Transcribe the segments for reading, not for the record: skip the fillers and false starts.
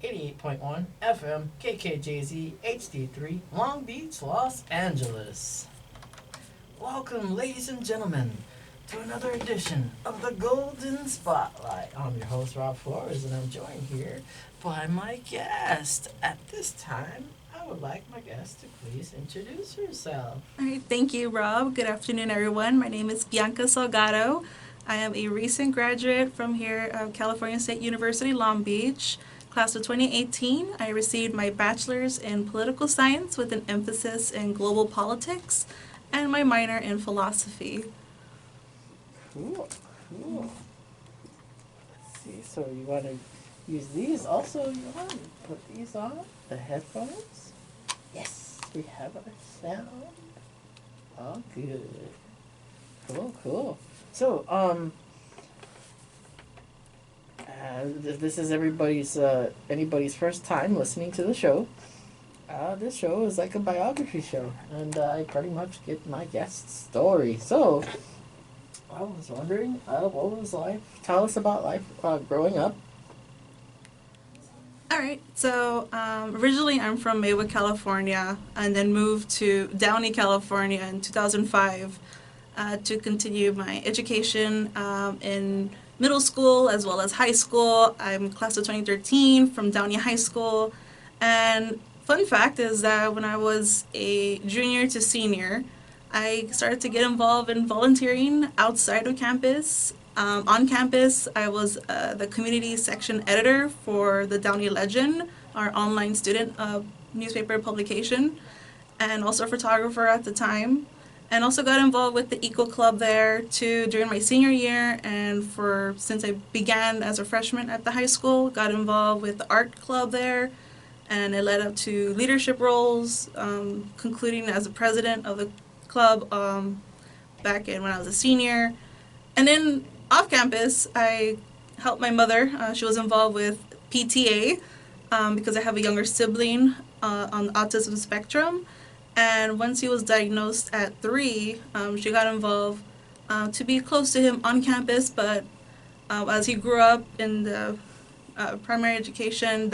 88.1 FM KKJZ HD3 Long Beach, Los Angeles. Welcome, ladies and gentlemen, to another edition of the Golden Spotlight. I'm your host, Rob Flores, and I'm joined here by my guest. At this time, I would like my guest to please introduce herself. All right, thank you, Rob. Good afternoon, everyone. My name is Bianca Salgado. I am a recent graduate from here at California State University, Long Beach, class of 2018. I received my bachelor's in political science with an emphasis in global politics and my minor in philosophy. Cool, cool. Let's see, so you want to use these also? You want to put these on? The headphones? Yes, we have our sound. Oh, good. Cool, cool. So, this is anybody's first time listening to the show. This show is like a biography show, and I pretty much get my guest's story. So, I was wondering, what was life? Tell us about life growing up. All right, so originally I'm from Maywood, California, and then moved to Downey, California in 2005 to continue my education in middle school as well as high school. I'm class of 2013 from Downey High School. And fun fact is that when I was a junior to senior, I started to get involved in volunteering outside of campus. On campus, I was the community section editor for the Downey Legend, our online student newspaper publication, and also a photographer at the time. And also got involved with the Eco Club there too during my senior year, and since I began as a freshman at the high school, got involved with the art club there, and it led up to leadership roles, concluding as the president of the club back in when I was a senior. And then off campus, I helped my mother. She was involved with PTA because I have a younger sibling on the autism spectrum. And once he was diagnosed at 3, she got involved to be close to him on campus. But as he grew up in the primary education,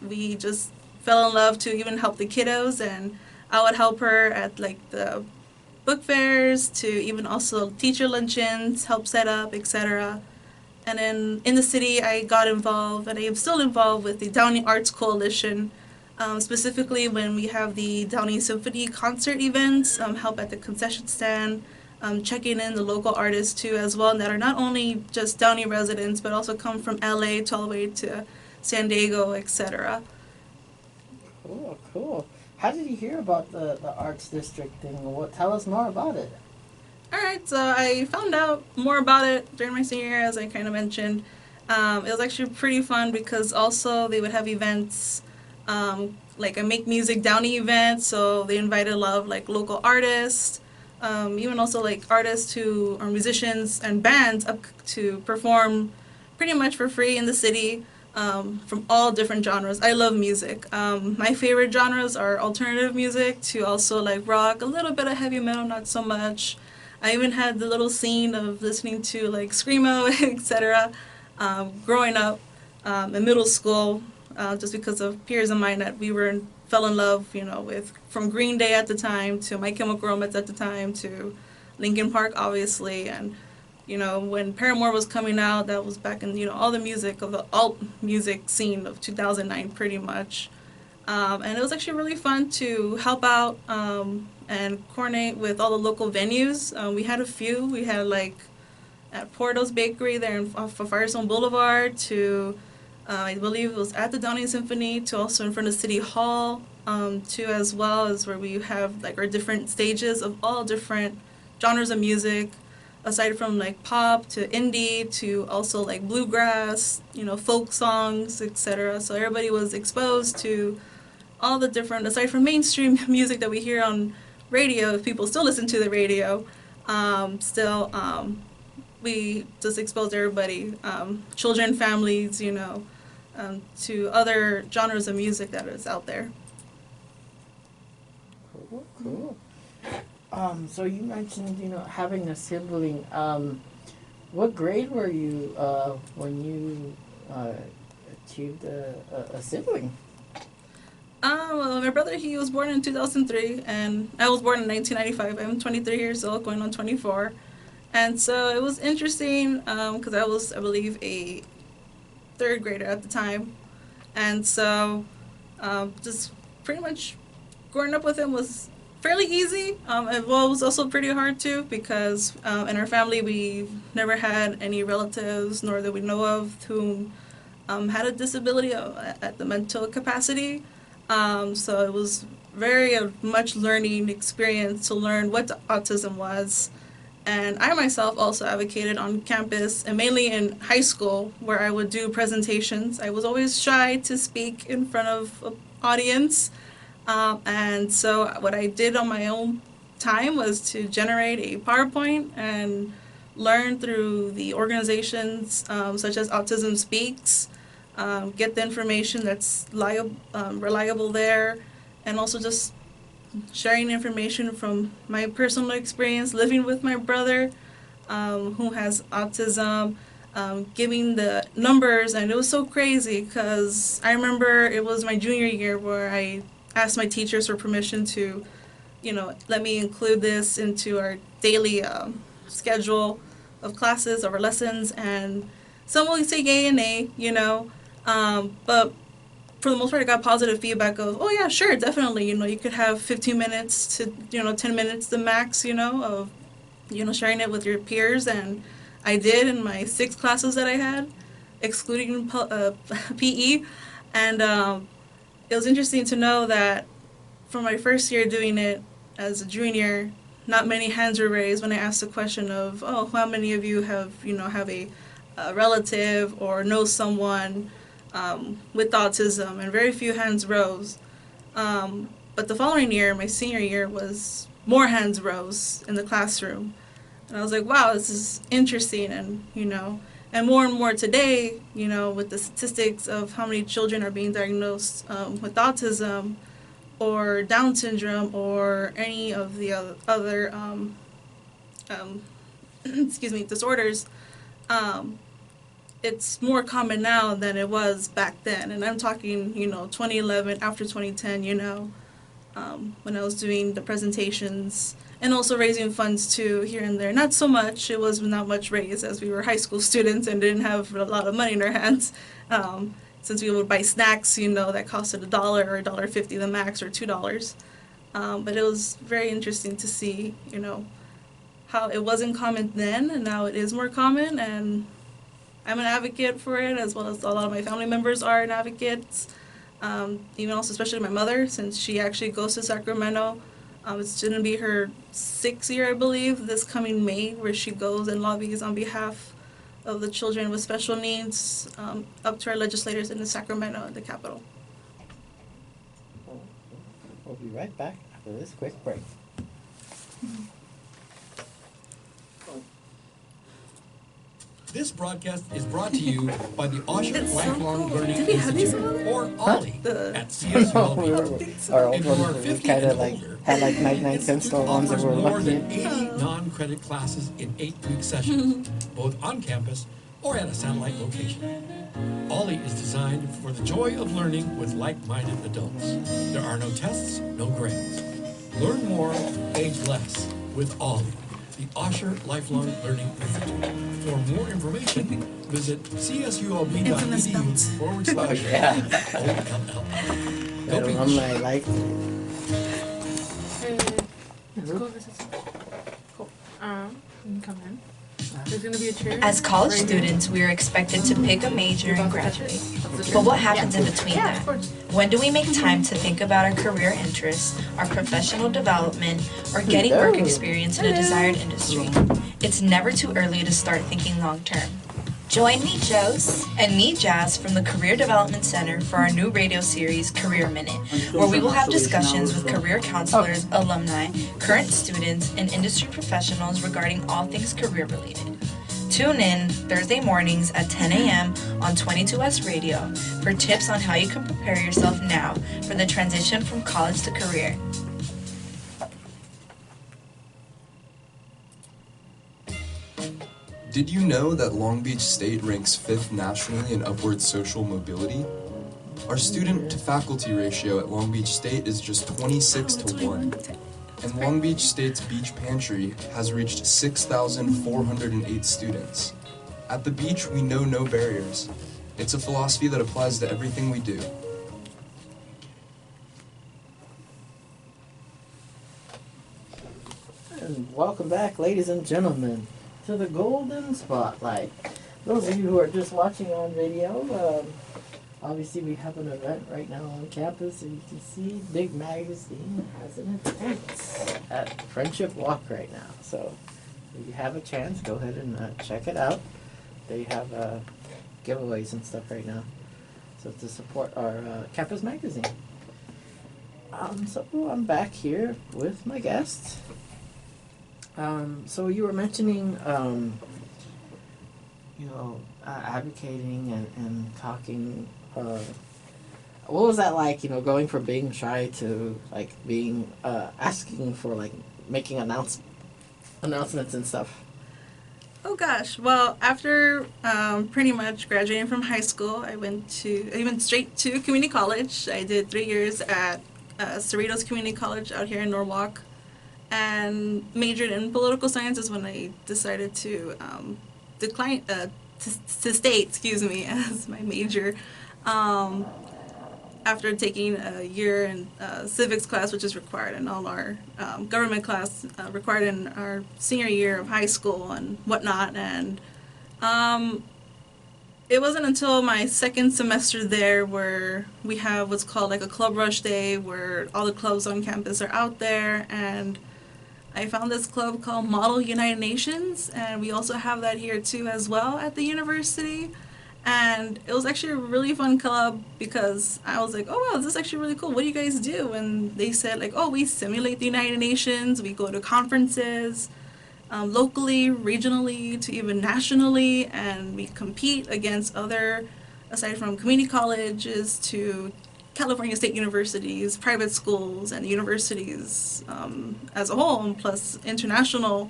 we just fell in love to even help the kiddos. And I would help her at like the book fairs, to even also teacher luncheons, help set up, etc. And then in the city, I got involved, and I am still involved with the Downey Arts Coalition. Specifically when we have the Downey Symphony concert events, help at the concession stand, checking in the local artists too as well, that are not only just Downey residents, but also come from LA to all the way to San Diego, etc. Cool, cool. How did you hear about the arts district thing? Tell us more about it. Alright, so I found out more about it during my senior year, as I kind of mentioned. It was actually pretty fun because also they would have events like a Make Music Downey event, so they invited a lot of like local artists, even also like artists who are musicians and bands up to perform pretty much for free in the city, from all different genres. I love music. My favorite genres are alternative music to also like rock, a little bit of heavy metal, not so much. I even had the little scene of listening to like screamo, etc. Growing up in middle school. Just because of peers of mine that fell in love, with from Green Day at the time to My Chemical Romance at the time to Linkin Park, obviously, and when Paramore was coming out, that was back in all the music of the alt music scene of 2009, pretty much, and it was actually really fun to help out and coordinate with all the local venues. We had a few. We had like at Porto's Bakery there off of Firestone Boulevard to. I believe it was at the Downey Symphony, to also in front of City Hall, to as well as where we have like our different stages of all different genres of music, aside from like pop to indie to also like bluegrass, folk songs, etc. So everybody was exposed to all the different, aside from mainstream music that we hear on radio, if people still listen to the radio, we just exposed everybody, children, families, to other genres of music that is out there. Cool, cool. So you mentioned, having a sibling. What grade were you when you achieved a sibling? Well, my brother, he was born in 2003, and I was born in 1995. I'm 23 years old, going on 24. And so it was interesting because I was, I believe, a third grader at the time. And so just pretty much growing up with him was fairly easy. It was also pretty hard too because in our family we never had any relatives nor that we know of who had a disability at the mental capacity. So it was very much learning experience to learn what autism was. And I myself also advocated on campus and mainly in high school where I would do presentations. I was always shy to speak in front of an audience. And so what I did on my own time was to generate a PowerPoint and learn through the organizations such as Autism Speaks, get the information that's reliable there, and also just sharing information from my personal experience living with my brother who has autism, giving the numbers. And it was so crazy because I remember it was my junior year where I asked my teachers for permission to, let me include this into our daily schedule of classes or lessons. And some will say yay and nay, but for the most part, I got positive feedback of, oh yeah, sure, definitely, you could have 15 minutes to, 10 minutes the max, of, sharing it with your peers. And I did in my 6 classes that I had, excluding PE. And it was interesting to know that for my first year doing it as a junior, not many hands were raised when I asked the question of, oh, how many of you have, have a relative or know someone with autism, and very few hands rose. But the following year, my senior year, was more hands rose in the classroom. And I was like, wow, this is interesting. And more today, with the statistics of how many children are being diagnosed with autism or Down syndrome or any of the other disorders, it's more common now than it was back then. And I'm talking, 2011, after 2010, when I was doing the presentations and also raising funds too here and there. Not so much, it was not much raised as we were high school students and didn't have a lot of money in our hands. Since we would buy snacks, that costed $1 or $1.50 the max, or $2. But it was very interesting to see, how it wasn't common then and now it is more common. And I'm an advocate for it, as well as a lot of my family members are an advocates. Even also, especially my mother, since she actually goes to Sacramento. It's going to be her 6th year, I believe, this coming May, where she goes and lobbies on behalf of the children with special needs up to our legislators in the Sacramento, the capital. We'll be right back after this quick break. This broadcast is brought to you by the Osher It's so Lifelong cool. Learning Did we have these Institute, before? or OLLI, The- at CSULB. Our old If you are ones were 50 kind and of like, older, had like 99 cent store ones that offers were more lucky. than 80 non-credit classes in 8-week sessions, both on campus or at a satellite location. OLLI is designed for the joy of learning with like-minded adults. There are no tests, no grades. Learn more, age less with OLLI, the Osher Lifelong Learning Institute. For more information, visit Infamous belt. csulb.edu/OLL. Yeah. Go That Beach. alumni liked it. Let's go. This is cool. You can come in. There's gonna be a chair. As college right here. students, we are expected to pick a major and graduate. But what happens in between Yeah, that? of course. When do we make time to think about our career interests, our professional development, or getting work experience in a desired industry? It's never too early to start thinking long term. Join me, Jose, and me, Jazz, from the Career Development Center for our new radio series, Career Minute, where we will have discussions with career counselors, alumni, current students, and industry professionals regarding all things career related. Tune in Thursday mornings at 10 a.m. on 22S Radio for tips on how you can prepare yourself now for the transition from college to career. Did you know that Long Beach State ranks 5th nationally in upward social mobility? Our student-to-faculty ratio at Long Beach State is just 26 to 1. And Long Beach State's beach pantry has reached 6,408 students. At the beach, we know no barriers. It's a philosophy that applies to everything we do. And welcome back, ladies and gentlemen, to the Golden Spotlight. Those of you who are just watching on video, obviously we have an event right now on campus, and you can see Big Magazine has an event at Friendship Walk right now. So if you have a chance, go ahead and check it out. They have giveaways and stuff right now, so to support our campus magazine. So I'm back here with my guest. So you were mentioning, advocating and talking. What was that like? Going from being shy to like being asking for like making announcements and stuff. Oh gosh, well, after pretty much graduating from high school, I went straight to community college. I did 3 years at Cerritos Community College out here in Norwalk, and majored in political sciences when I decided to decline to state, as my major. After taking a year in civics class, which is required in all our government class, required in our senior year of high school and whatnot. And it wasn't until my second semester there where we have what's called like a club rush day, where all the clubs on campus are out there. And I found this club called Model United Nations, and we also have that here too as well at the university. And it was actually a really fun club because I was like, oh wow, this is actually really cool. What do you guys do? And they said like, oh, we simulate the United Nations. We go to conferences, locally, regionally, to even nationally, and we compete against other, aside from community colleges to California state universities, private schools, and universities as a whole, and plus international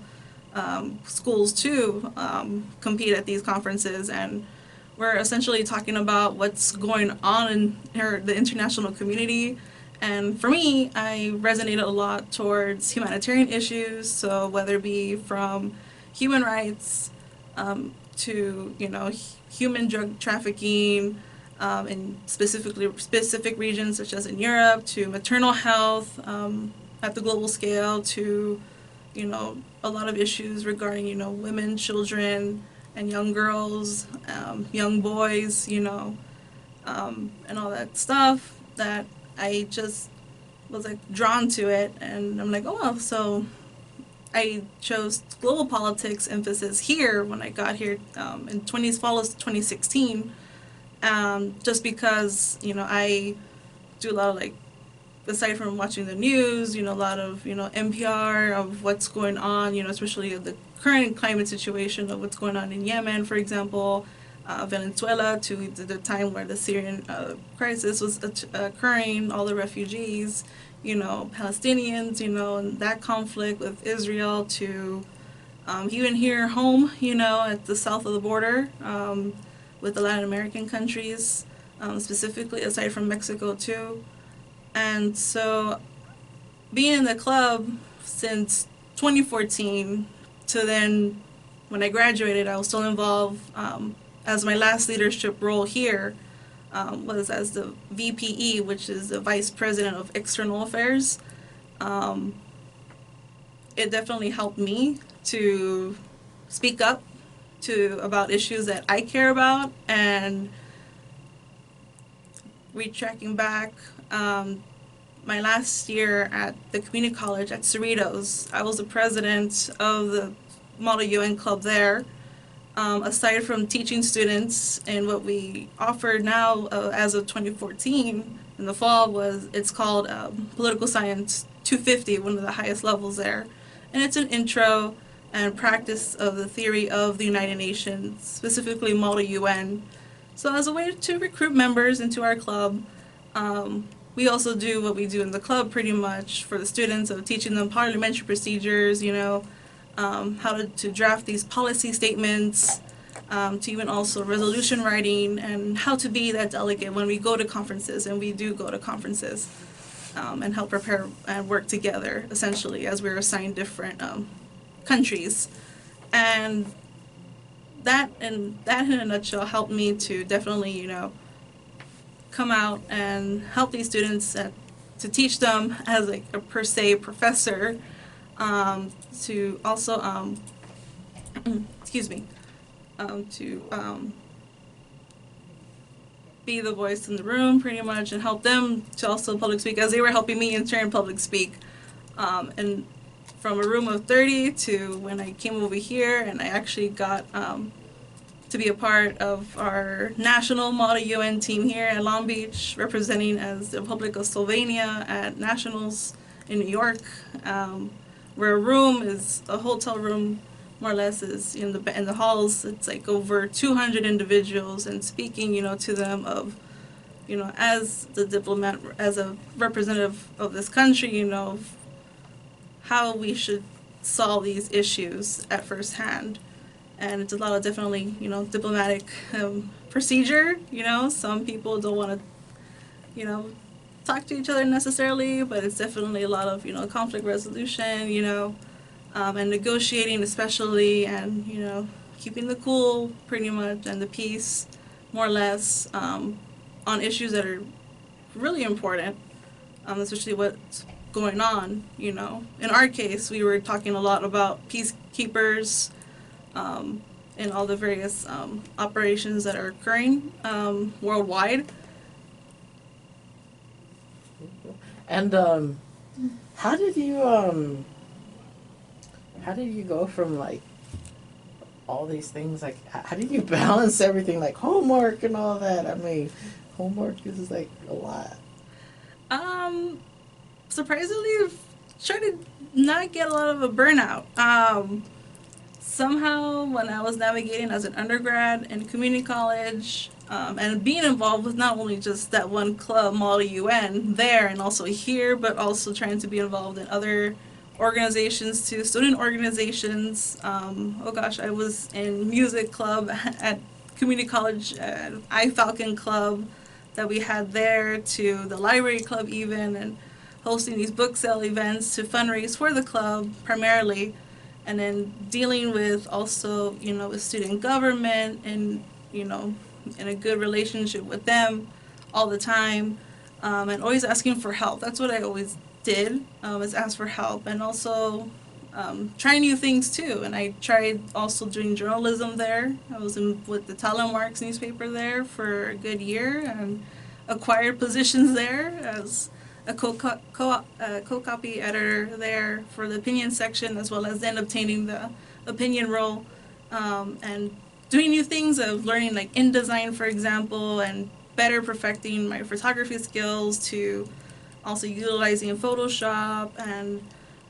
schools too, compete at these conferences. And we're essentially talking about what's going on in the international community. And for me, I resonated a lot towards humanitarian issues, so whether it be from human rights to, human drug trafficking in specific regions such as in Europe, to maternal health at the global scale, to, a lot of issues regarding, women, children, and young girls, young boys, and all that stuff, that I just was like drawn to it. And I'm like, oh well, so I chose global politics emphasis here when I got here in fall of 2016, just because, I do a lot of like, aside from watching the news, a lot of, NPR of what's going on, especially the current climate situation of what's going on in Yemen, for example, Venezuela, to the time where the Syrian crisis was occurring, all the refugees, Palestinians, and that conflict with Israel, to even here home, at the south of the border with the Latin American countries, specifically, aside from Mexico too. And so being in the club since 2014 to then when I graduated, I was still involved as my last leadership role here was as the VPE, which is the Vice President of External Affairs. It definitely helped me to speak up about issues that I care about. And retracking back, my last year at the community college at Cerritos, I was the president of the Model UN Club there. Aside from teaching students, and what we offer now as of 2014 in the fall it's called Political Science 250, one of the highest levels there. And it's an intro and practice of the theory of the United Nations, specifically Model UN. So as a way to recruit members into our club, we also do what we do in the club pretty much for the students, of teaching them parliamentary procedures, how to draft these policy statements, to even also resolution writing, and how to be that delegate when we go to conferences, and we do go to conferences, and help prepare and work together, essentially, as we're assigned different countries. And that in a nutshell helped me to definitely, come out and help these students to teach them as like a per se professor, to also excuse me, to be the voice in the room pretty much, and help them to also public speak as they were helping me in turn public speak. And from a room of 30 to when I came over here and I actually got to be a part of our national Model UN team here at Long Beach, representing as the Republic of Slovenia at nationals in New York, where a room is a hotel room, more or less, is in the halls. It's like over 200 individuals, and speaking, to them of, as the diplomat, as a representative of this country, how we should solve these issues at first hand. And it's a lot of definitely, diplomatic procedure. Some people don't want to, talk to each other necessarily, but it's definitely a lot of, conflict resolution, and negotiating especially, and, keeping the cool pretty much, and the peace, more or less, on issues that are really important, especially what's going on, In our case, we were talking a lot about peacekeepers, and all the various operations that are occurring worldwide. And how did you go from like all these things, like how did you balance everything, like homework and all that? I mean, homework is like a lot. Surprisingly, I've tried to not get a lot of a burnout. Somehow, when I was navigating as an undergrad in community college, and being involved with not only just that one club, Model UN, there and also here, but also trying to be involved in other organizations too, student organizations. I was in music club at community college, iFalcon Club that we had there, to the library club even, and hosting these book sale events to fundraise for the club primarily. And then dealing with also, with student government, and, in a good relationship with them all the time, and always asking for help. That's what I always did, is ask for help, and also try new things too. And I tried also doing journalism there. I was with the Telemarks newspaper there for a good year, and acquired positions there as a co-copy editor there for the opinion section, as well as then obtaining the opinion role, and doing new things of learning like InDesign, for example, and better perfecting my photography skills, to also utilizing Photoshop and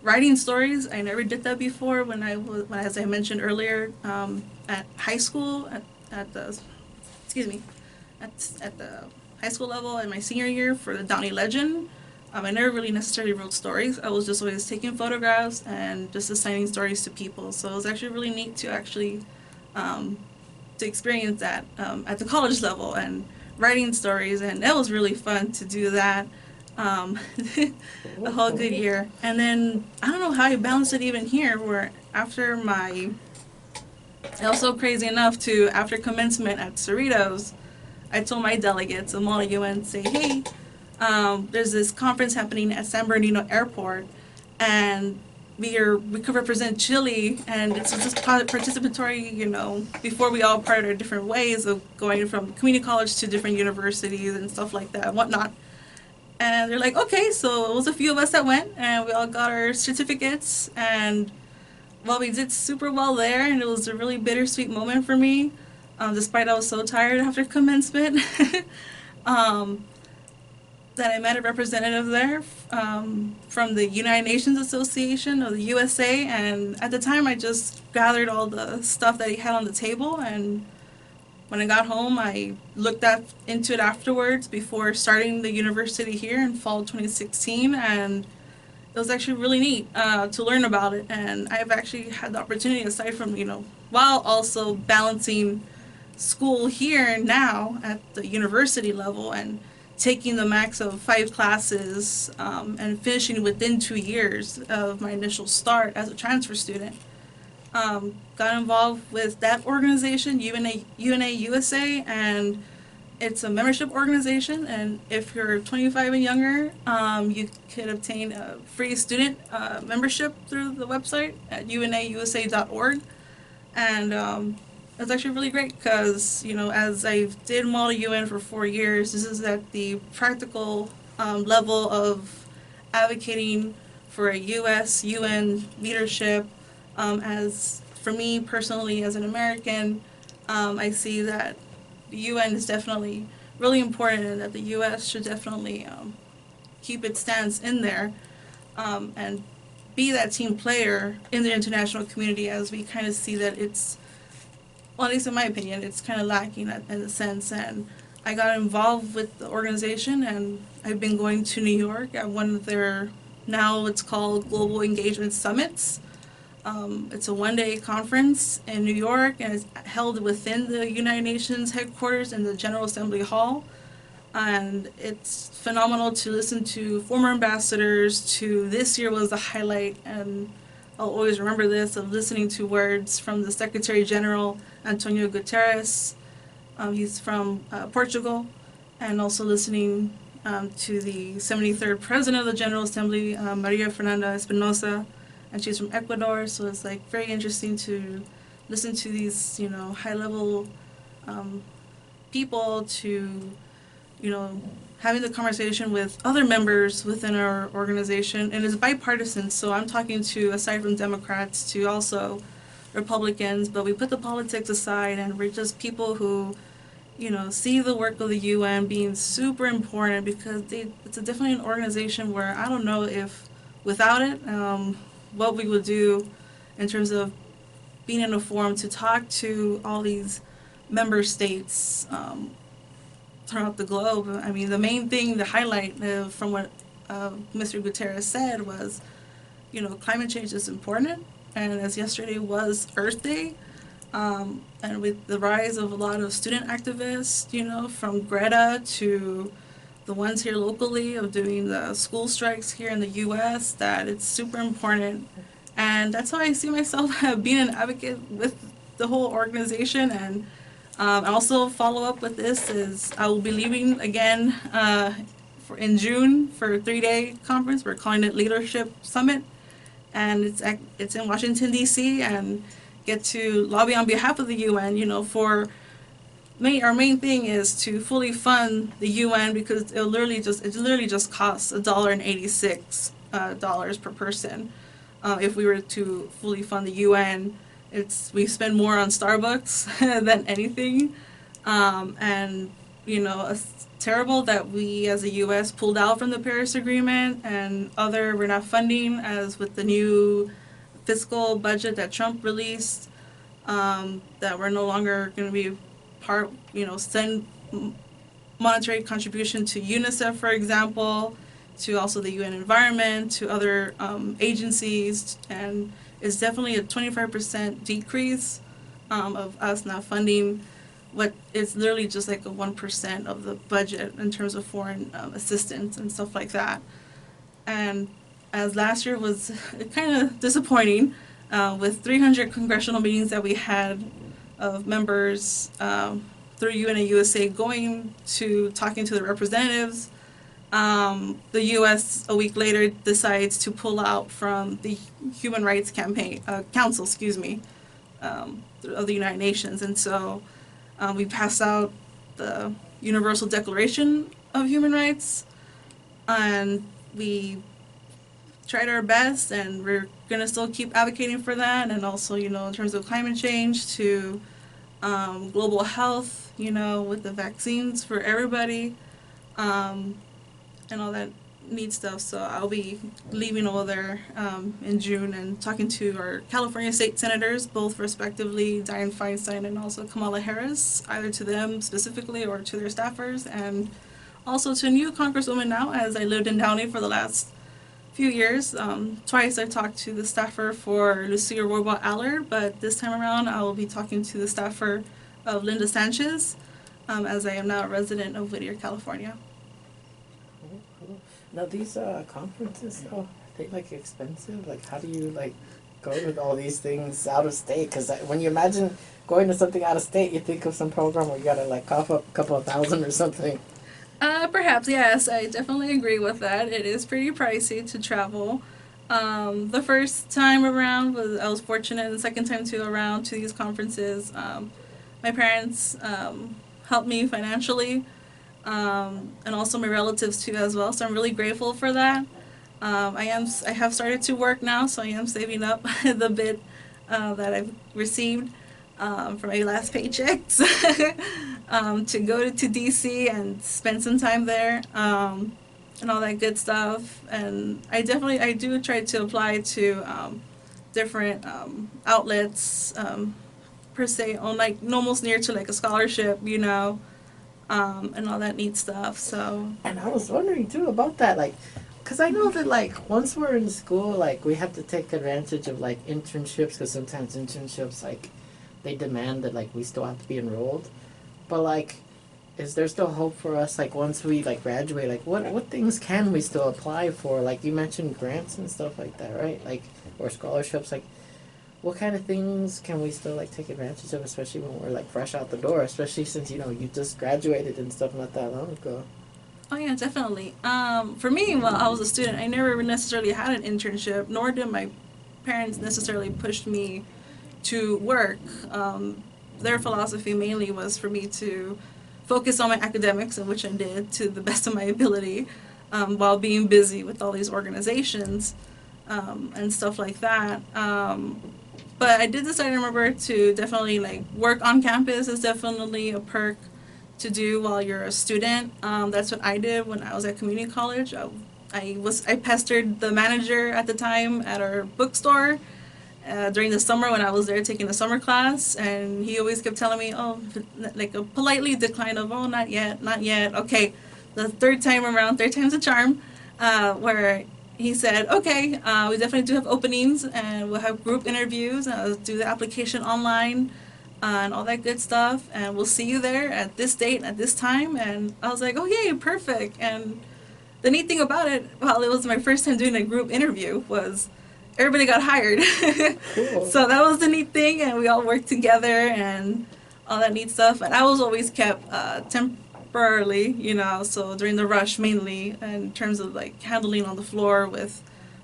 writing stories. I never did that before when as I mentioned earlier, at high school, at the high school level in my senior year for the Downey Legend. I never really necessarily wrote stories. I was just always taking photographs and just assigning stories to people. So it was actually really neat to actually to experience that at the college level and writing stories, and it was really fun to do that a whole good year. And then I don't know how I balanced it even here, where after I was so crazy enough to, after commencement at Cerritos, I told my delegates of Model UN, say, hey, there's this conference happening at San Bernardino Airport, and we could represent Chile, and it's just participatory, before we all part our different ways of going from community college to different universities and stuff like that and whatnot. And they're like, okay, so it was a few of us that went, and we all got our certificates, and well, we did super well there, and it was a really bittersweet moment for me, despite I was so tired after commencement. That I met a representative there from the United Nations Association of the USA, and at the time I just gathered all the stuff that he had on the table, and when I got home I looked into it afterwards before starting the university here in fall 2016, and it was actually really neat to learn about it. And I've actually had the opportunity, aside from, while also balancing school here now at the university level and taking the max of 5 classes and finishing within 2 years of my initial start as a transfer student. Got involved with that organization, UNA USA, and it's a membership organization, and if you're 25 and younger, you can obtain a free student membership through the website at unausa.org. And it's actually really great because, as I did Model UN for 4 years, this is at the practical level of advocating for a U.S. UN leadership. As for me personally, as an American, I see that the UN is definitely really important, and that the U.S. should definitely keep its stance in there and be that team player in the international community, as we kind of see that it's, well, at least in my opinion, it's kind of lacking in a sense. And I got involved with the organization, and I've been going to New York at one of their, now it's called Global Engagement Summits. It's a one-day conference in New York, and it's held within the United Nations headquarters in the General Assembly Hall. And it's phenomenal to listen to former ambassadors. To this year was the highlight, and I'll always remember this, of listening to words from the Secretary General, Antonio Guterres. He's from Portugal, and also listening to the 73rd President of the General Assembly, Maria Fernanda Espinosa, and she's from Ecuador. So it's like very interesting to listen to these, high-level people, to, having the conversation with other members within our organization. And it's bipartisan, so I'm talking to, aside from Democrats, to also Republicans, but we put the politics aside, and we're just people who, see the work of the UN being super important, because it's definitely an organization where I don't know if without it, what we would do in terms of being in a forum to talk to all these member states throughout the globe. I mean, the main thing, the highlight from what Mr. Guterres said was, climate change is important, and as yesterday was Earth Day, and with the rise of a lot of student activists, from Greta to the ones here locally of doing the school strikes here in the U.S., that it's super important. And that's how I see myself being an advocate with the whole organization. And also follow up with this is I will be leaving again in June for a 3-day conference. We're calling it Leadership Summit, and it's in Washington, D.C., and get to lobby on behalf of the UN, for our main thing is to fully fund the UN, because it literally just costs $1.86 per person. If we were to fully fund the UN, we spend more on Starbucks than anything, and it's terrible that we as the U.S. pulled out from the Paris Agreement, and we're not funding, as with the new fiscal budget that Trump released, that we're no longer going to be send monetary contribution to UNICEF, for example, to also the UN Environment, to other agencies, and it's definitely a 25% decrease of us not funding what is literally just like a 1% of the budget in terms of foreign assistance and stuff like that. And as last year was kind of disappointing, with 300 congressional meetings that we had of members through UNA USA going to talking to the representatives, the U.S. a week later decides to pull out from the Human Rights Council, of the United Nations. And so we passed out the Universal Declaration of Human Rights, and we tried our best, and we're going to still keep advocating for that. And also, in terms of climate change, to global health, with the vaccines for everybody, and all that neat stuff. So I'll be leaving over there in June and talking to our California state senators, both respectively Dianne Feinstein and also Kamala Harris, either to them specifically or to their staffers, and also to a new congresswoman now, as I lived in Downey for the last few years. Twice I talked to the staffer for Lucia Roybal Allard, but this time around I will be talking to the staffer of Linda Sanchez, as I am now a resident of Whittier, California. Cool. Now these conferences, are they like expensive? Like how do you like go to all these things out of state? Because when you imagine going to something out of state, you think of some program where you gotta like cough up a couple of thousand or something. Perhaps, yes, I definitely agree with that. It is pretty pricey to travel. The first time around I was fortunate, the second time around to these conferences, my parents helped me financially, and also my relatives too as well. So I'm really grateful for that. I have started to work now, so I am saving up the bit that I've received for my last paychecks to go to DC and spend some time there, and all that good stuff. And I do try to apply to different outlets, per se, on like almost near to like a scholarship, and all that neat stuff. So. And I was wondering too about that, like, because I know that like once we're in school, like we have to take advantage of like internships, because sometimes internships like they demand that like we still have to be enrolled. But like, is there still hope for us like once we like graduate? Like what things can we still apply for? Like you mentioned grants and stuff like that, right? Like or scholarships. Like what kind of things can we still like take advantage of, especially when we're like fresh out the door? Especially since you just graduated and stuff not that long ago. Oh yeah, definitely. For me, while I was a student, I never necessarily had an internship, nor did my parents necessarily push me to work. Their philosophy mainly was for me to focus on my academics, and which I did to the best of my ability, while being busy with all these organizations and stuff like that. But I did decide, I remember, to definitely like work on campus is definitely a perk to do while you're a student. That's what I did when I was at community college. I pestered the manager at the time at our bookstore during the summer when I was there taking a summer class, and he always kept telling me, like a politely decline of, not yet, not yet. Okay, the third time's a charm, where he said, okay, we definitely do have openings, and we'll have group interviews, and I'll do the application online, and all that good stuff, and we'll see you there at this date at this time. And I was like, oh yay, perfect. And the neat thing about it, while it was my first time doing a group interview, was everybody got hired. Cool. So that was the neat thing, and we all worked together and all that neat stuff. And I was always kept temporarily, so during the rush mainly, in terms of like handling on the floor with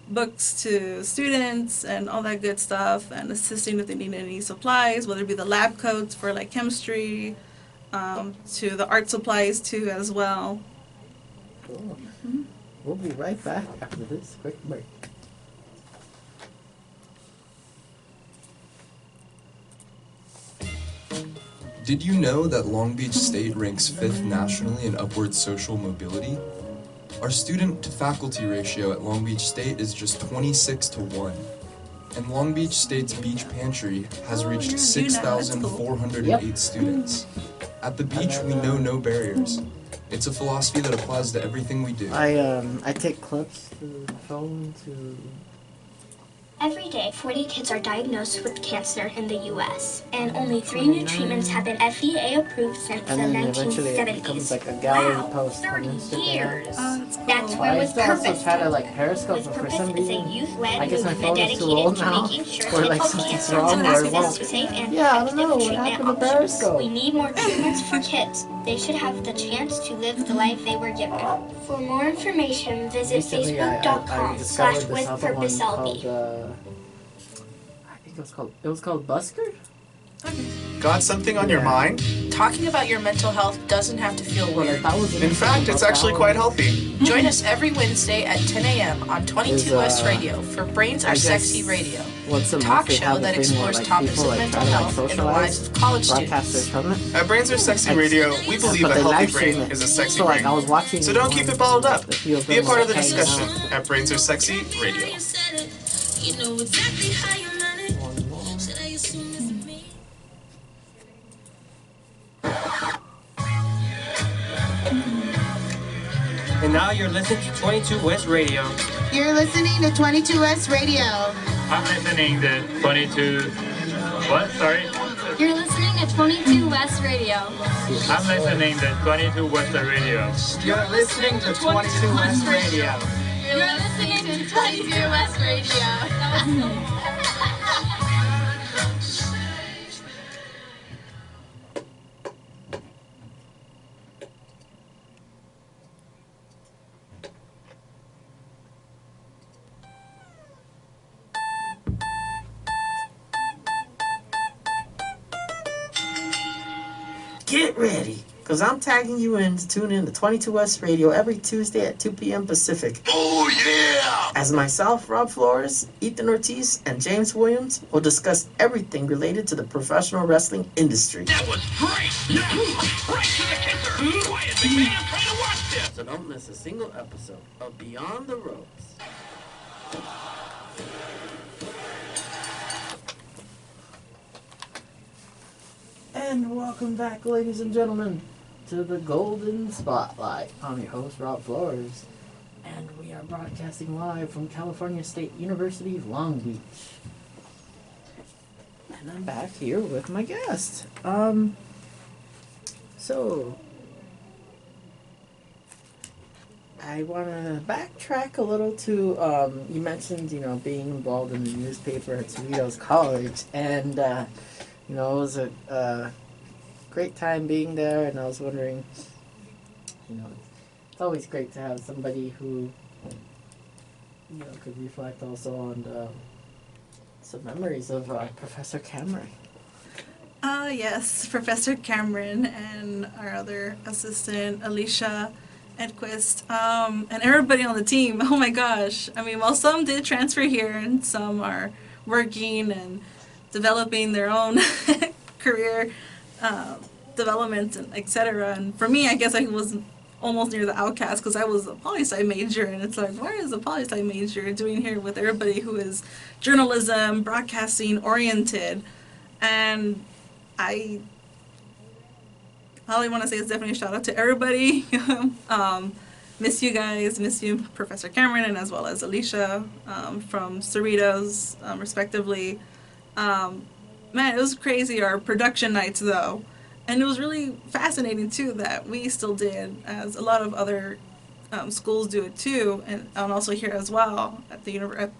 books to students and all that good stuff, and assisting if they need any supplies, whether it be the lab coats for like chemistry, to the art supplies too as well. Cool. Mm-hmm. We'll be right back after this quick break. Did you know that Long Beach State ranks 5th nationally in upward social mobility? Our student-to-faculty ratio at Long Beach State is just 26 to 1. And Long Beach State's beach pantry has reached 6,408 students. At the beach, we know no barriers. It's a philosophy that applies to everything we do. I take clips to the phone to... Every day, 40 kids are diagnosed with cancer in the U.S., and only 3 new treatments have been FDA approved since the And then eventually it becomes 1970s. like a gallery Wow, post on 30 Instagram. years. Oh, that's cool. That's where I with used to also purpose. try to like Periscope, With but for Purpose some is a reason, youth-led I guess my movement phone is too dedicated old to now, making sure or like people something's cancer wrong have where it access won't. to safe and Yeah, I don't effective know, what treatment happened to options. Periscope? We need more treatments for kids. They should have the chance to live the life they were given. For more information, visit Recently, I discovered this other one facebook.com/withpurposelb. called, I think it was called Busker? Got something on your mind? Talking about your mental health doesn't have to feel Well, weird. that was In fact, it's actually quite healthy. Join us every Wednesday at 10 a.m. on 22S Radio for Brains Are I guess Sexy Radio, once a month talk they show have a that thing where, explores like, topics people, of like, mental try to, like, health in the lives socialize, of college broadcast their students. summit. At Brains Are Sexy Radio, we believe But a they healthy live stream brain it. is a sexy So like brain. I was watching. So don't keep it bottled up. a few of Be a them, part of the like, hanging discussion out. at Brains Are Sexy Radio. You know exactly how you run it. Should I assume it's me? And now you're listening to 22 West Radio. You're listening to 22 West Radio. I'm listening to 22. What? Sorry? You're listening to 22 West Radio. I'm listening to 22 West Radio. You're listening to 22 West Radio. You're listening to 22 West Radio. Get ready, because I'm tagging you in to tune in to 22 West Radio every Tuesday at 2 p.m. Pacific. Oh, yeah! As myself, Rob Flores, Ethan Ortiz, and James Williams will discuss everything related to the professional wrestling industry. That was great! Now, right to the kisser! Quiet, big man, I'm trying to watch this! So don't miss a single episode of Beyond the Ropes. And welcome back, ladies and gentlemen, to the Golden Spotlight. I'm your host, Rob Flores, and we are broadcasting live from California State University, Long Beach. And I'm back here with my guest. So I want to backtrack a little to, you mentioned, being involved in the newspaper at Cerritos College, and, it was a great time being there, and I was wondering, it's always great to have somebody who, could reflect also on some memories of Professor Cameron. Yes, Professor Cameron and our other assistant, Alicia Edquist, and everybody on the team. Oh my gosh. I mean, well, some did transfer here, and some are working and developing their own career development, and etc. And for me, I guess I was almost near the outcast because I was a poli-sci major, and it's like, what is a poli-sci major doing here with everybody who is journalism, broadcasting oriented? And all I want to say is definitely a shout out to everybody. Miss you guys, miss you, Professor Cameron, and as well as Alicia from Cerritos, respectively. Man, it was crazy, our production nights, though. And it was really fascinating, too, that we still did, as a lot of other schools do it, too, and also here as well at the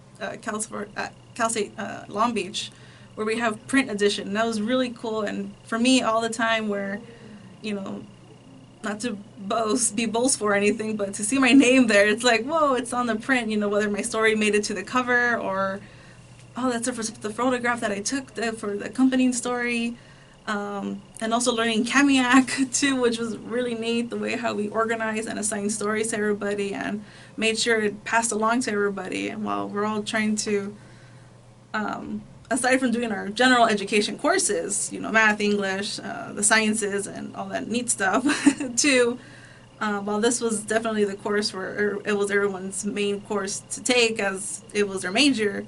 Cal State Long Beach, where we have print edition. That was really cool, and for me, all the time where, not to be boastful or anything, but to see my name there, it's like, whoa, it's on the print, whether my story made it to the cover or, oh, that's the photograph that I took for the accompanying story. And also learning Kamiak, too, which was really neat, the way how we organized and assigned stories to everybody and made sure it passed along to everybody. And while we're all trying to, aside from doing our general education courses, math, English, the sciences, and all that neat stuff, too, while this was definitely the course where it was everyone's main course to take as it was their major,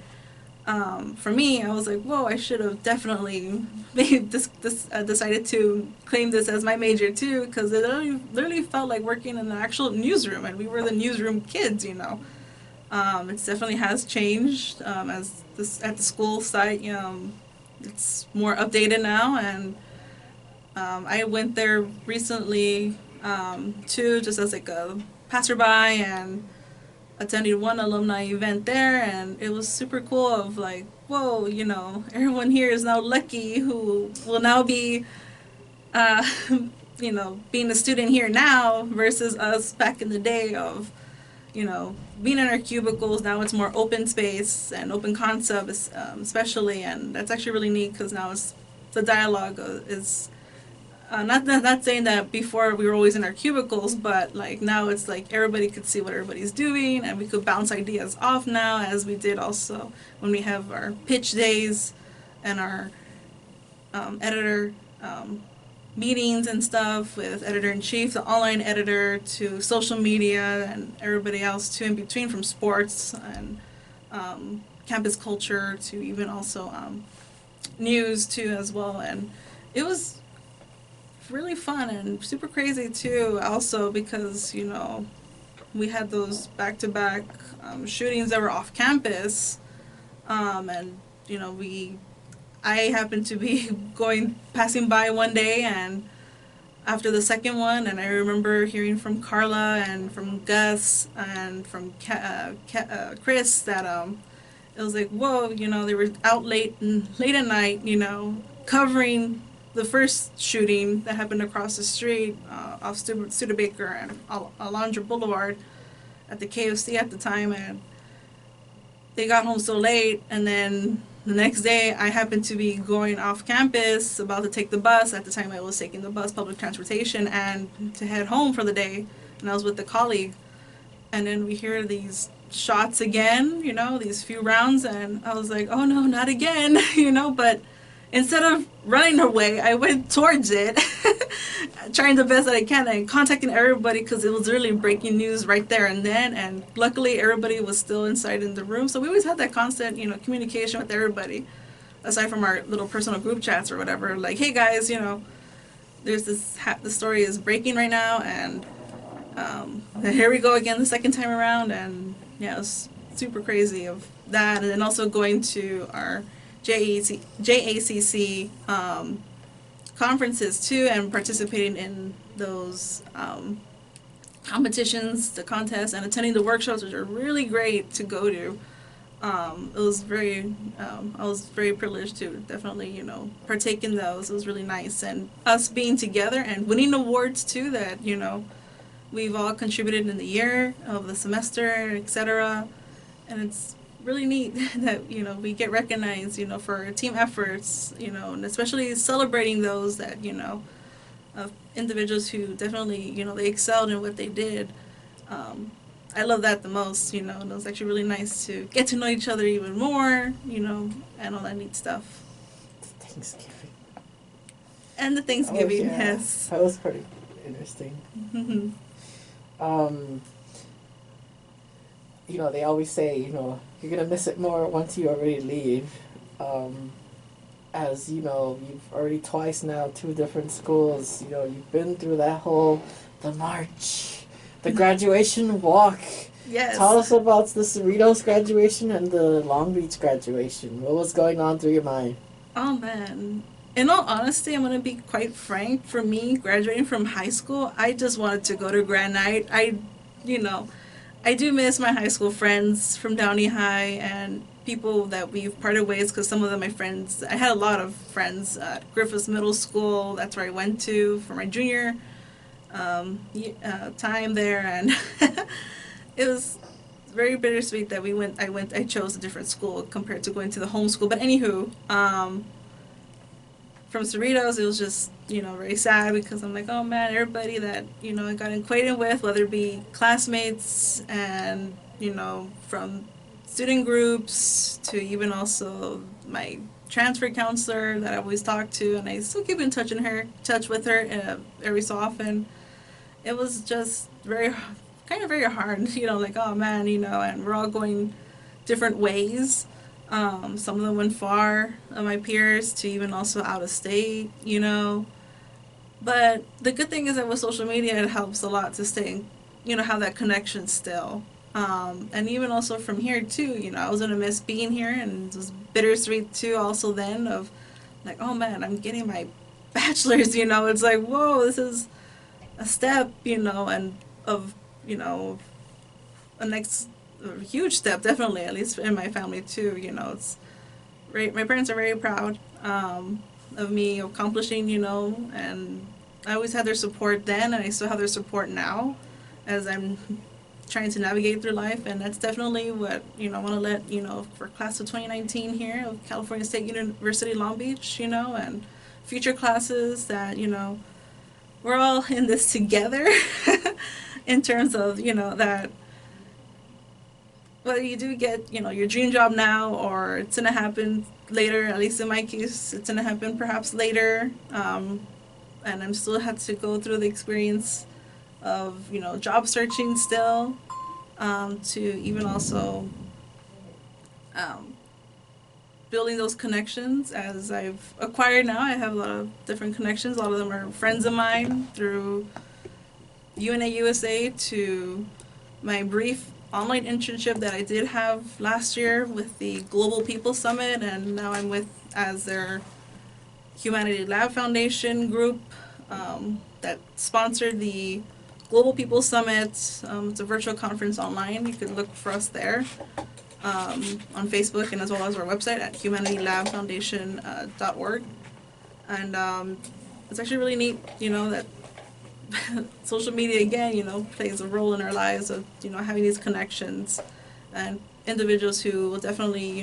for me, I was like, whoa, I should have definitely made decided to claim this as my major, too, because it literally felt like working in an actual newsroom, and we were the newsroom kids, It definitely has changed as at the school site. It's more updated now, and I went there recently, too, just as like a passerby, and attended one alumni event there, and it was super cool of like, whoa, everyone here is now lucky who will now be, being a student here now versus us back in the day of, being in our cubicles. Now it's more open space and open concept, especially, and that's actually really neat because now the dialogue is not saying that before we were always in our cubicles, but like now it's like everybody could see what everybody's doing, and we could bounce ideas off now, as we did also when we have our pitch days and our editor meetings and stuff with editor-in-chief, the online editor, to social media and everybody else too in between, from sports and campus culture to even also news too as well. And it was really fun and super crazy too, also because we had those back-to-back shootings that were off campus, and I happened to be passing by one day, and after the second one, and I remember hearing from Carla and from Gus and from Chris that it was like, whoa, they were out late at night, covering the first shooting that happened across the street off Studebaker and Alondra Boulevard at the KFC at the time, and they got home so late, and then the next day I happened to be going off campus, about to take the bus. At the time I was taking the bus, public transportation, and to head home for the day, and I was with a colleague, and then we hear these shots again, these few rounds, and I was like, oh no, not again, but instead of running away, I went towards it, trying the best that I can and contacting everybody because it was really breaking news right there and then. And luckily, everybody was still inside in the room. So we always had that constant, communication with everybody, aside from our little personal group chats or whatever. Like, hey guys, there's this, the story is breaking right now, and here we go again the second time around. And yeah, it was super crazy of that. And then also going to our JACC conferences too, and participating in those competitions, the contests, and attending the workshops, which are really great to go to. It was very, I was very privileged to definitely, partake in those. It was really nice, and us being together and winning awards too that, we've all contributed in the year of the semester, etc. And it's really neat that we get recognized for our team efforts, and especially celebrating those that individuals who definitely they excelled in what they did. I love that the most, and it was actually really nice to get to know each other even more, and all that neat stuff. Thanksgiving. And the Thanksgiving, yeah. yes. That was pretty interesting. They always say, you're going to miss it more once you already leave. As, you've already twice now, 2 different schools, you've been through that the march, the graduation walk. Yes. Tell us about the Cerritos graduation and the Long Beach graduation. What was going on through your mind? Oh, man. In all honesty, I'm going to be quite frank. For me, graduating from high school, I just wanted to go to Grand Night. I do miss my high school friends from Downey High and people that we've parted ways, because some of them my friends, I had a lot of friends at Griffiths Middle School. That's where I went to for my junior time there, and it was very bittersweet that I chose a different school compared to going to the home school. But anywho, from Cerritos, it was just, very sad, because I'm like, oh man, everybody that, I got acquainted with, whether it be classmates and, from student groups to even also my transfer counselor that I always talk to, and I still keep in touch with her every so often. It was just very hard, like, oh man, and we're all going different ways. Some of them went far, my peers, to even also out of state, But the good thing is that with social media, it helps a lot to stay, have that connection still. And even also from here too, I was gonna miss being here, and it was bittersweet too also then of like, oh man, I'm getting my bachelor's, it's like, whoa, this is a step, and of, a next huge step, definitely, at least in my family too, it's great. My parents are very proud of me accomplishing, and I always had their support then, and I still have their support now as I'm trying to navigate through life. And that's definitely what, I want to let, for class of 2019 here of California State University Long Beach, and future classes that, we're all in this together in terms of, that whether you do get, your dream job now or it's going to happen later, at least in my case, it's going to happen perhaps later. And I'm still had to go through the experience of, job searching still, to even also building those connections as I've acquired now. I have a lot of different connections. A lot of them are friends of mine through UNA USA to my brief online internship that I did have last year with the Global People Summit, and now I'm with as their Humanity Lab Foundation group that sponsored the Global People Summit. It's a virtual conference online. You can look for us there on Facebook and as well as our website at humanitylabfoundation.org. And it's actually really neat, that social media again, plays a role in our lives of, having these connections and individuals who will definitely,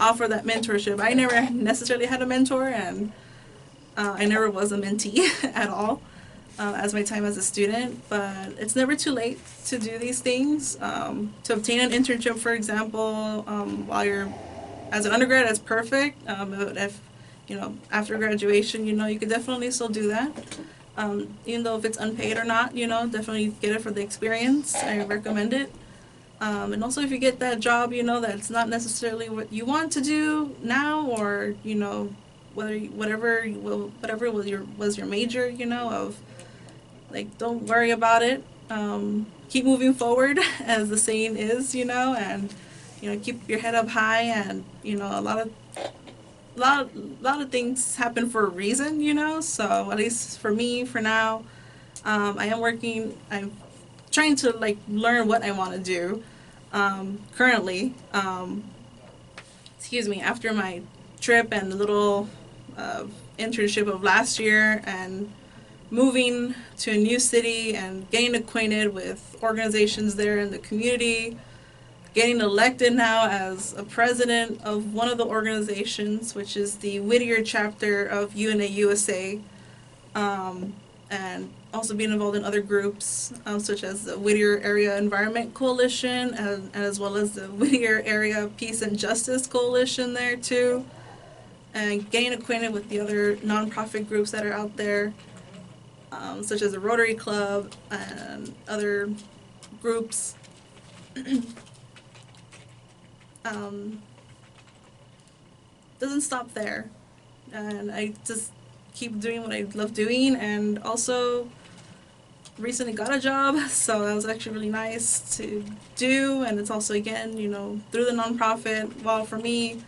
offer that mentorship. I never necessarily had a mentor, and I never was a mentee at all as my time as a student, but it's never too late to do these things. To obtain an internship, for example, while you're as an undergrad, that's perfect. But if, after graduation, you could definitely still do that. Even though if it's unpaid or not, definitely get it for the experience. I recommend it. And also if you get that job, that's not necessarily what you want to do now, or, whatever was your major, of, like, don't worry about it. Keep moving forward, as the saying is, and, keep your head up high, and, a lot of things happen for a reason, so at least for me, for now, I am working, I'm trying to, like, learn what I want to do, currently, after my trip and the little, internship of last year, and moving to a new city and getting acquainted with organizations there in the community, getting elected now as a president of one of the organizations, which is the Whittier chapter of UNA USA, and also being involved in other groups, such as the Whittier Area Environment Coalition, and as well as the Whittier Area Peace and Justice Coalition there too, and getting acquainted with the other nonprofit groups that are out there, such as the Rotary Club and other groups. Doesn't stop there, and I just keep doing what I love doing, and also recently got a job, so that was actually really nice to do, and it's also, again, through the nonprofit. Well, for me,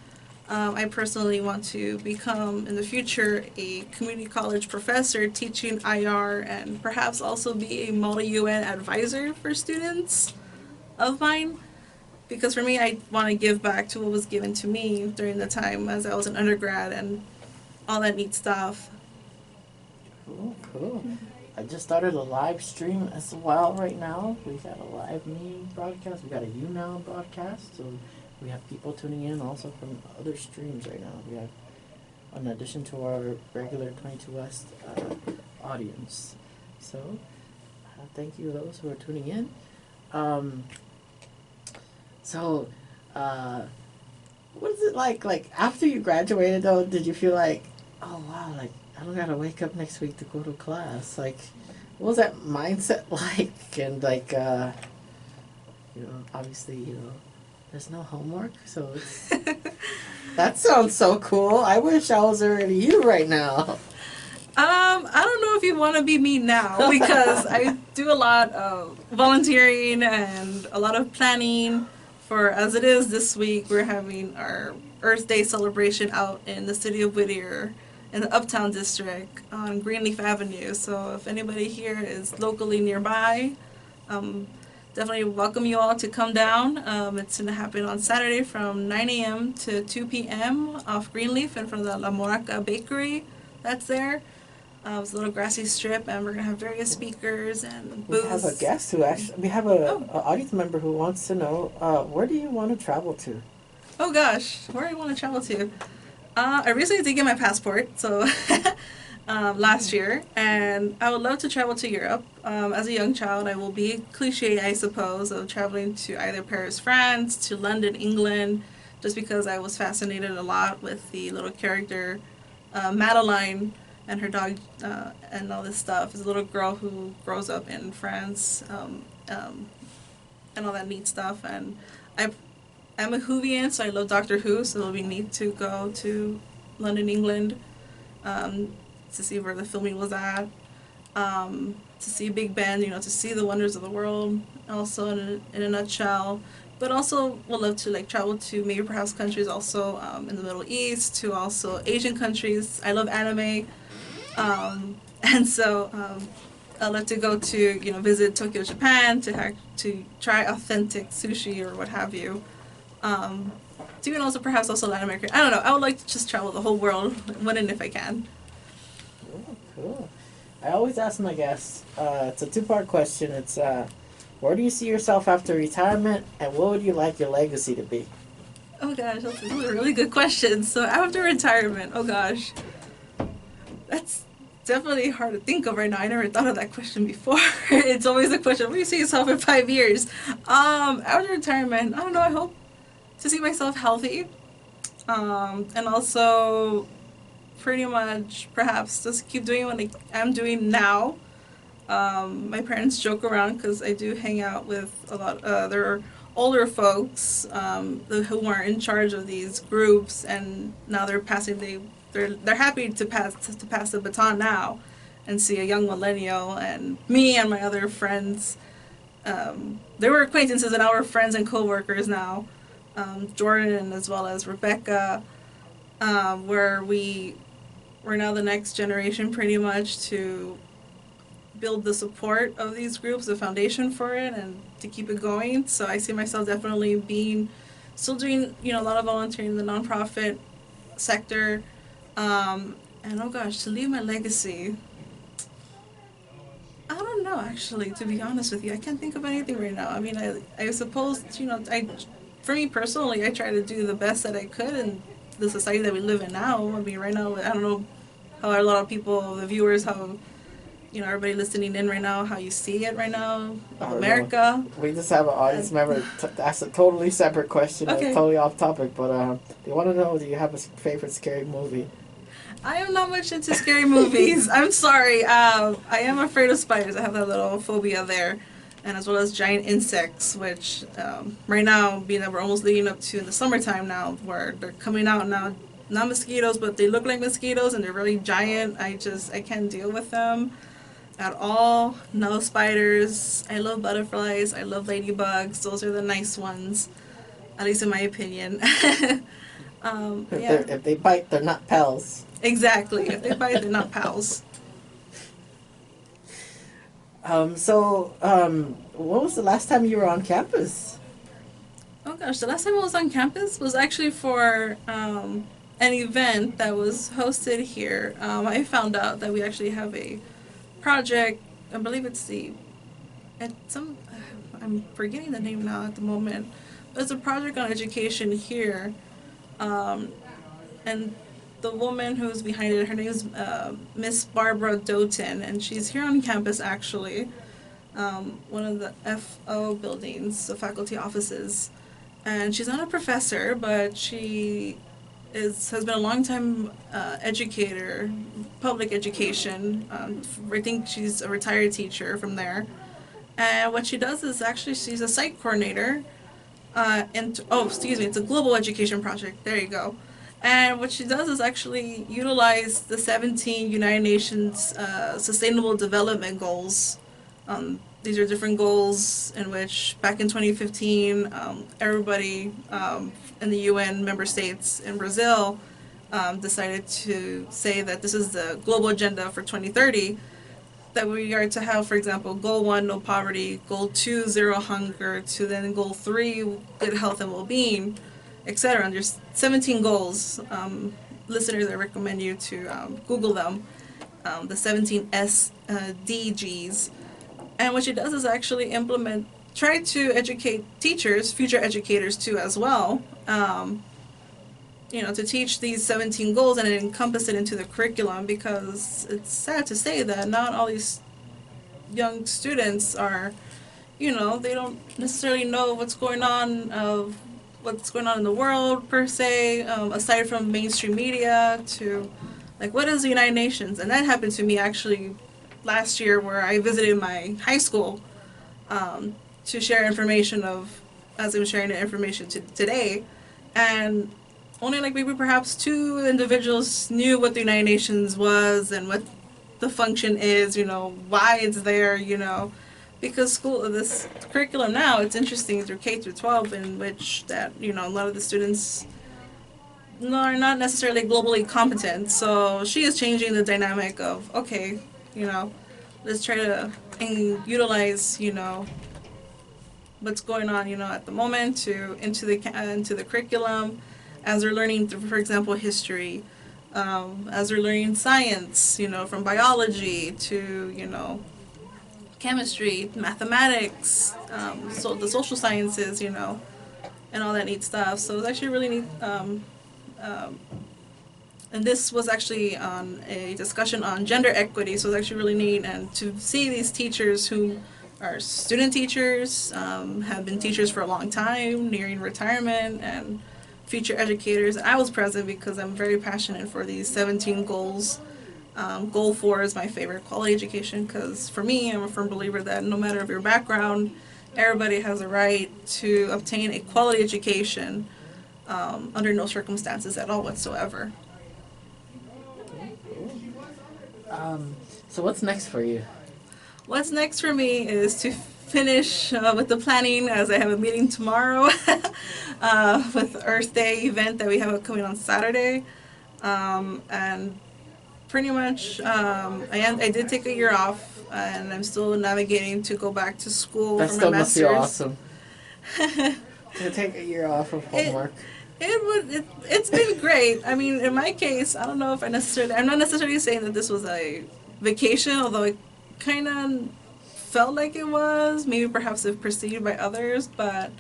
I personally want to become, in the future, a community college professor teaching IR, and perhaps also be a multi-UN advisor for students of mine. Because for me, I want to give back to what was given to me during the time as I was an undergrad and all that neat stuff. Cool. I just started a live stream as well right now. We got a live me broadcast. We got a YouNow broadcast. So we have people tuning in also from other streams right now. We have, in addition to our regular 22 West audience. So thank you those who are tuning in. So, what is it like after you graduated though, did you feel like, oh wow, like I don't gotta wake up next week to go to class? Like, what was that mindset like? And like, obviously, there's no homework, so it's, that sounds so cool. I wish I was already you right now. I don't know if you want to be me now, because I do a lot of volunteering and a lot of planning. For as it is this week, we're having our Earth Day celebration out in the city of Whittier in the Uptown District on Greenleaf Avenue. So if anybody here is locally nearby, definitely welcome you all to come down. It's going to happen on Saturday from 9 a.m. to 2 p.m. off Greenleaf in front of the La Moraca Bakery that's there. It's a little grassy strip, and we're going to have various speakers and booths. We have a guest who actually, we have a audience member who wants to know, where do you want to travel to? Oh gosh, where do you want to travel to? I recently did get my passport, so last year, and I would love to travel to Europe. As a young child, I will be cliche, I suppose, of traveling to either Paris, France, to London, England, just because I was fascinated a lot with the little character Madeline and her dog and all this stuff. It's a little girl who grows up in France and all that neat stuff. And I'm a Whovian, so I love Doctor Who, so it'll be neat to go to London, England, to see where the filming was at. to see Big Ben, to see the wonders of the world, also in a nutshell. But also would love to travel to maybe perhaps countries also in the Middle East, to also Asian countries. I love anime, and so I'd love to go to visit Tokyo, Japan, to try authentic sushi or what have you. To even also perhaps also Latin America. I don't know. I would like to just travel the whole world when and if I can. Cool. I always ask my guests, it's a two-part question. It's where do you see yourself after retirement, and what would you like your legacy to be? Oh gosh, those are really good questions. So after retirement, oh gosh, that's definitely hard to think of right now. I never thought of that question before. It's always a question, where do you see yourself in 5 years? After retirement, I don't know, I hope to see myself healthy. And also pretty much perhaps just keep doing what I'm doing now. My parents joke around because I do hang out with a lot other older folks who are in charge of these groups, and now they're happy to pass the baton now, and see a young millennial and me and my other friends. They were acquaintances and now we're friends and co-workers now. Jordan as well as Rebecca, where we're now the next generation pretty much to build the support of these groups, the foundation for it, and to keep it going. So I see myself definitely still doing a lot of volunteering in the nonprofit sector, and oh gosh, to leave my legacy. I don't know, actually, to be honest with you. I can't think of anything right now. I mean, I suppose, for me personally, I try to do the best that I could in the society that we live in now. I mean, right now, I don't know how a lot of people, the viewers, how, everybody listening in right now, how you see it right now, America. We just have an audience member. That's a totally separate question. Okay. It's totally off topic, but they want to know, do you have a favorite scary movie? I am not much into scary movies. I'm sorry. I am afraid of spiders. I have that little phobia there. And as well as giant insects, which right now, being that we're almost leading up to the summertime now, where they're coming out now, not mosquitoes, but they look like mosquitoes and they're really giant. I can't deal with them at all. No spiders. I love butterflies. I love ladybugs. Those are the nice ones, at least in my opinion. If they bite, they're not pals. Exactly. If they bite, they're not pals. When was the last time you were on campus? Oh gosh, the last time I was on campus was actually for an event that was hosted here. I found out that we actually have a project. I believe I'm forgetting the name now at the moment. But it's a project on education here, and the woman who's behind it, her name is Miss Barbara Doughton, and she's here on campus actually, one of the FO buildings, the faculty offices. And she's not a professor, but she has been a long-time educator, public education. I think she's a retired teacher from there. And what she does is actually she's a site coordinator. It's a global education project. There you go. And what she does is actually utilize the 17 United Nations Sustainable Development Goals. These are different goals in which back in 2015, everybody in the UN member states in Brazil decided to say that this is the global agenda for 2030, that we are to have, for example, Goal 1, no poverty, Goal 2, zero hunger, to then Goal 3, good health and well-being, etc. And there's 17 goals. Listeners, I recommend you to Google them, the 17 SDGs. And what she does is actually try to educate teachers, future educators too as well, to teach these 17 goals and encompass it into the curriculum, because it's sad to say that not all these young students are, they don't necessarily know what's going on in the world per se, aside from mainstream media, to what is the United Nations. And that happened to me actually last year, where I visited my high school to share information as I'm sharing the information today, and only maybe perhaps 2 individuals knew what the United Nations was and what the function is, why it's there, because this curriculum now, it's interesting through K through 12, in which that, a lot of the students are not necessarily globally competent. So she is changing the dynamic of, okay, let's try to utilize, what's going on, at the moment into the curriculum, as they're learning, for example, history, as they're learning science, from biology to, chemistry, mathematics, so the social sciences, and all that neat stuff. So it's actually really neat. And this was actually on a discussion on gender equity, so it's actually really neat. And to see these teachers who are student teachers, have been teachers for a long time, nearing retirement, and future educators. And I was present because I'm very passionate for these 17 goals. Goal 4 is my favorite, quality education, because for me, I'm a firm believer that no matter of your background, everybody has a right to obtain a quality education under no circumstances at all whatsoever. So what's next for you? What's next for me is to finish with the planning, as I have a meeting tomorrow with the Earth Day event that we have coming on Saturday. And pretty much, I did take a year off, and I'm still navigating to go back to school That for still my must be master's. awesome. To take a year off of homework. It's been great. I mean, in my case, I don't know if I'm not necessarily saying that this was a vacation, although it kind of felt like it was, maybe perhaps if perceived by others. But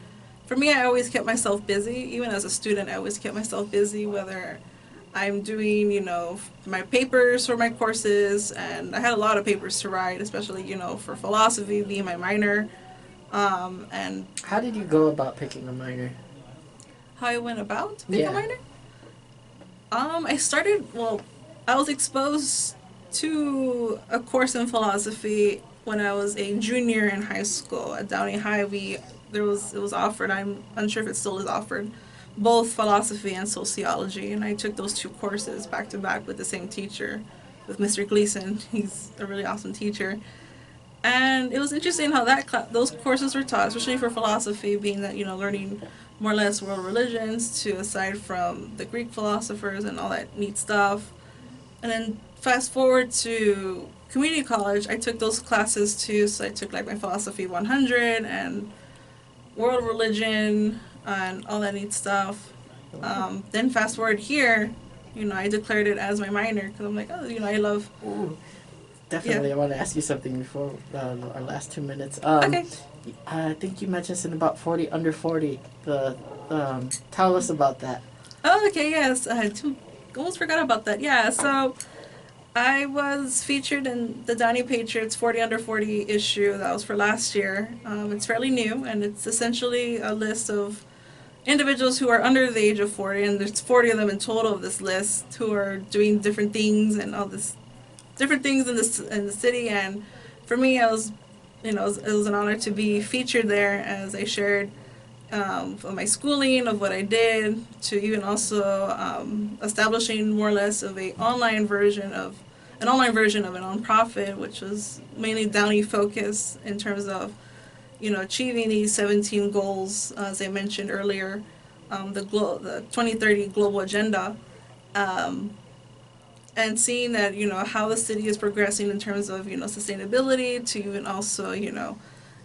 for me, I always kept myself busy. Even as a student, I always kept myself busy, whether I'm doing, my papers for my courses, and I had a lot of papers to write, especially, for philosophy being my minor. And how did you go about picking a minor? How I went about picking a minor? I was exposed to a course in philosophy when I was a junior in high school at Downey High. It was offered, I'm unsure if it still is offered, both philosophy and sociology, and I took those two courses back to back with the same teacher, with Mr. Gleason. He's a really awesome teacher. And it was interesting how those courses were taught, especially for philosophy, being that, learning more or less world religions, to aside from the Greek philosophers and all that neat stuff. And then fast forward to community college, I took those classes too. So I took like my philosophy 100 and world religion and all that neat stuff. Then fast forward here, I declared it as my minor because I'm like, I love. Ooh, definitely, I want to ask you something before our last 2 minutes. Okay. I think you mentioned something about 40 under 40. Tell us about that. Oh, okay, yes. I almost forgot about that. Yeah, so I was featured in the Downey Patriots 40 under 40 issue that was for last year. It's fairly new, and it's essentially a list of individuals who are under the age of 40, and there's 40 of them in total of this list, who are doing different things and all this different things in the city. And for me, it was an honor to be featured there, as I shared of my schooling, of what I did, to even also establishing more or less of an online version of a nonprofit, which was mainly Downey focused in terms of achieving these 17 goals, as I mentioned earlier, the 2030 global agenda, and seeing that how the city is progressing in terms of sustainability, to even also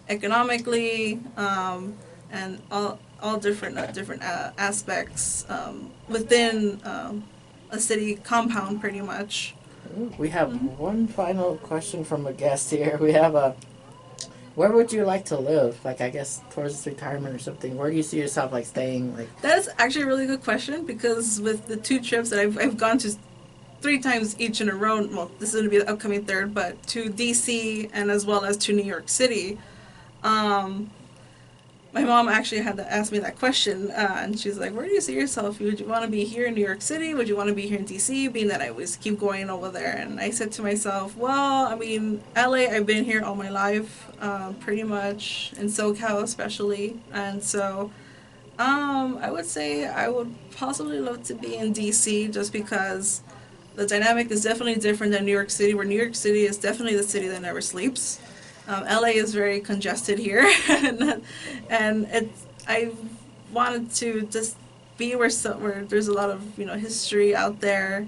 economically, and all different aspects within a city compound, pretty much. We have one final question from a guest here. We have where would you like to live? Like, I guess towards retirement or something. Where do you see yourself staying? That's actually a really good question, because with the 2 trips that I've gone to 3 times each in a row, well, this is going to be the upcoming 3rd, but to DC and as well as to New York City. My mom actually had to ask me that question, and she's like, where do you see yourself? Would you want to be here in New York City? Would you want to be here in DC, being that I always keep going over there? And I said to myself, well, I mean, LA, I've been here all my life, pretty much, in SoCal especially. And so I would say I would possibly love to be in DC, just because the dynamic is definitely different than New York City, where New York City is definitely the city that never sleeps. LA is very congested here, and I wanted to just be where there's a lot of history out there,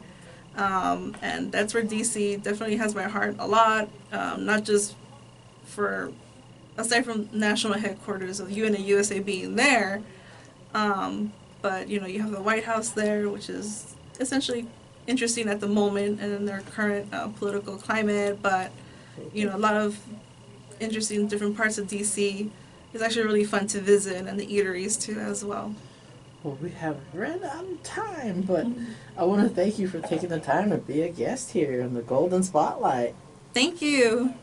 and that's where DC definitely has my heart a lot. Not just for aside from national headquarters of UNA USA being there, but you have the White House there, which is essentially interesting at the moment and in their current political climate, but a lot of interesting different parts of DC. It's actually really fun to visit, and the eateries too as well. Well, we have run out of time, but I want to thank you for taking the time to be a guest here in the Golden Spotlight. Thank you.